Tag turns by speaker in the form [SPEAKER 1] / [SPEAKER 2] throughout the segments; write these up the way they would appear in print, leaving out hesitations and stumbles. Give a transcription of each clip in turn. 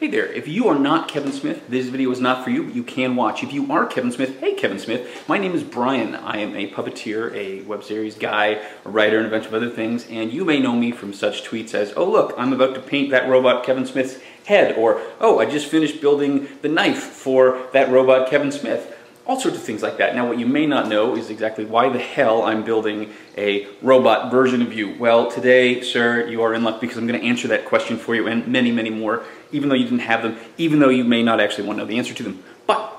[SPEAKER 1] Hey there, if you are not Kevin Smith, this video is not for you, but you can watch. If you are Kevin Smith, hey Kevin Smith, my name is Brian. I am a puppeteer, a web series guy, a writer, and a bunch of other things, and you may know me from such tweets as, oh look, I'm about to paint that robot Kevin Smith's head, or oh, I just finished building the knife for that robot Kevin Smith. All sorts of things like that. Now what you may not know is exactly why the hell I'm building a robot version of you. Well, today, sir, you are in luck because I'm going to answer that question for you and many, many more, even though you didn't have them, even though you may not actually want to know the answer to them. But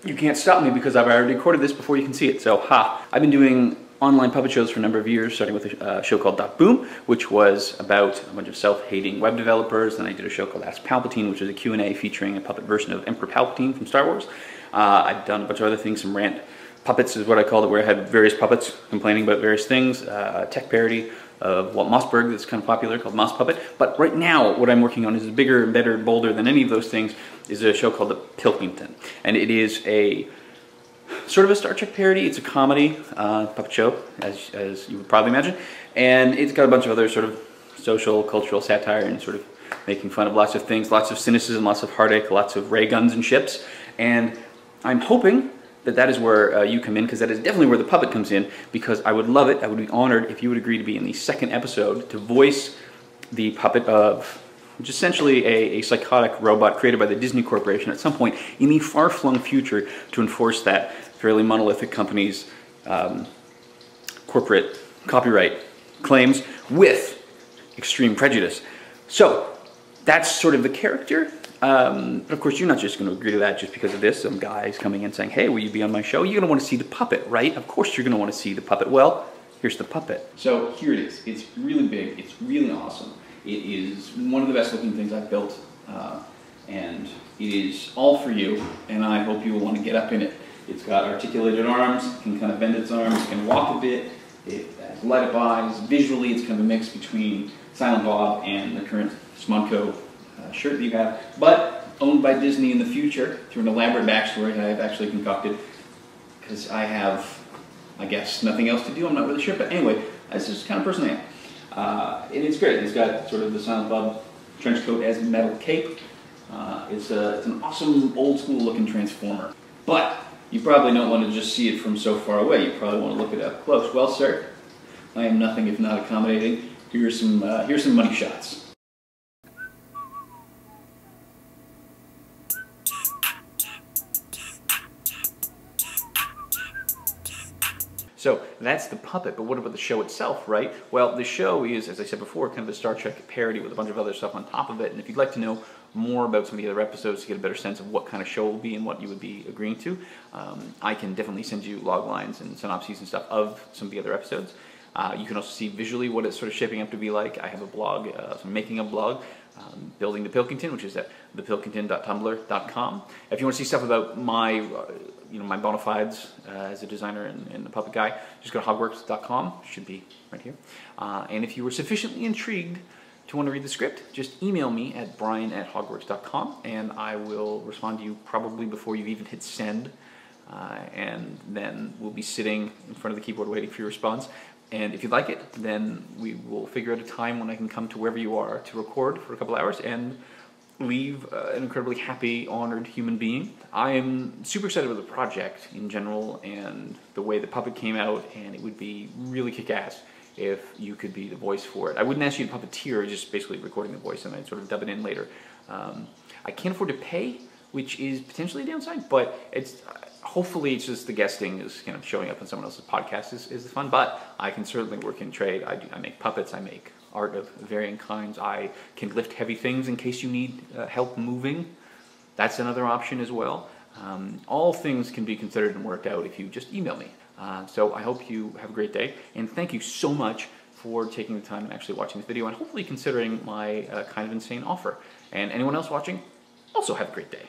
[SPEAKER 1] you can't stop me because I've already recorded this before you can see it. So, I've been doing online puppet shows for a number of years, starting with a show called Boom, which was about a bunch of self-hating web developers. Then I did a show called Ask Palpatine, which is a Q&A featuring a puppet version of Emperor Palpatine from Star Wars. I've done a bunch of other things, some rant puppets is what I called it, where I had various puppets complaining about various things, a tech parody of Walt Mossberg that's kind of popular called Moss Puppet. But right now, what I'm working on is bigger, better, bolder than any of those things, is a show called the Pilkington. And it is a sort of a Star Trek parody. It's a comedy puppet show, as you would probably imagine. And it's got a bunch of other sort of social, cultural satire and sort of making fun of lots of things, lots of cynicism, lots of heartache, lots of ray guns and ships. And I'm hoping that that is where you come in, because that is definitely where the puppet comes in, because I would love it, I would be honored if you would agree to be in the second episode to voice the puppet of, which is essentially a psychotic robot created by the Disney Corporation at some point in the far-flung future to enforce that fairly monolithic company's corporate copyright claims with extreme prejudice. So that's sort of the character. But of course, you're not just going to agree to that just because of this. Some guy's coming in saying, hey, will you be on my show? You're going to want to see the puppet, right? Of course you're going to want to see the puppet. Well, here's the puppet. So here it is. It's really big. It's really awesome. It is one of the best looking things I've built. And it is all for you. And I hope you will want to get up in it. It's got articulated arms. It can kind of bend its arms. It can walk a bit. It has light up eyes. Visually, it's kind of a mix between Silent Bob and the current Smodco shirt that you have, but owned by Disney in the future through an elaborate backstory that I have actually concocted, because I have, I guess, nothing else to do. I'm not really sure, but anyway, that's just the kind of person I am. And it's great. It's got sort of the Silent Bob trench coat as a metal cape. It's an awesome old school looking transformer. But you probably don't want to just see it from so far away. You probably want to look it up close. Well, sir, I am nothing if not accommodating. Here's some money shots. So that's the puppet, but what about the show itself, right? Well, the show is, as I said before, kind of a Star Trek parody with a bunch of other stuff on top of it. And if you'd like to know more about some of the other episodes to get a better sense of what kind of show it will be and what you would be agreeing to, I can definitely send you log lines and synopses and stuff of some of the other episodes. You can also see visually what it's sort of shaping up to be like. I have a blog, so I'm making a blog, building the Pilkington, which is at thepilkington.tumblr.com. If you want to see stuff about my my bona fides as a designer and the puppet guy, just go to hogworks.com. Should be right here. And if you were sufficiently intrigued to want to read the script, just email me at brian@hogworks.com, and I will respond to you probably before you've even hit send. And then we'll be sitting in front of the keyboard waiting for your response. And if you'd like it, then we will figure out a time when I can come to wherever you are to record for a couple hours and leave an incredibly happy, honored human being. I am super excited about the project in general and the way the puppet came out, and it would be really kick-ass if you could be the voice for it. I wouldn't ask you to puppeteer, just basically recording the voice, and I'd sort of dub it in later. I can't afford to pay, which is potentially a downside, but it's hopefully it's just the guesting is kind of showing up on someone else's podcast is fun, but I can certainly work in trade. I make puppets, I make art of varying kinds. I can lift heavy things in case you need help moving. That's another option as well. All things can be considered and worked out if you just email me. So I hope you have a great day, and thank you so much for taking the time and actually watching this video and hopefully considering my kind of insane offer. And anyone else watching, also have a great day.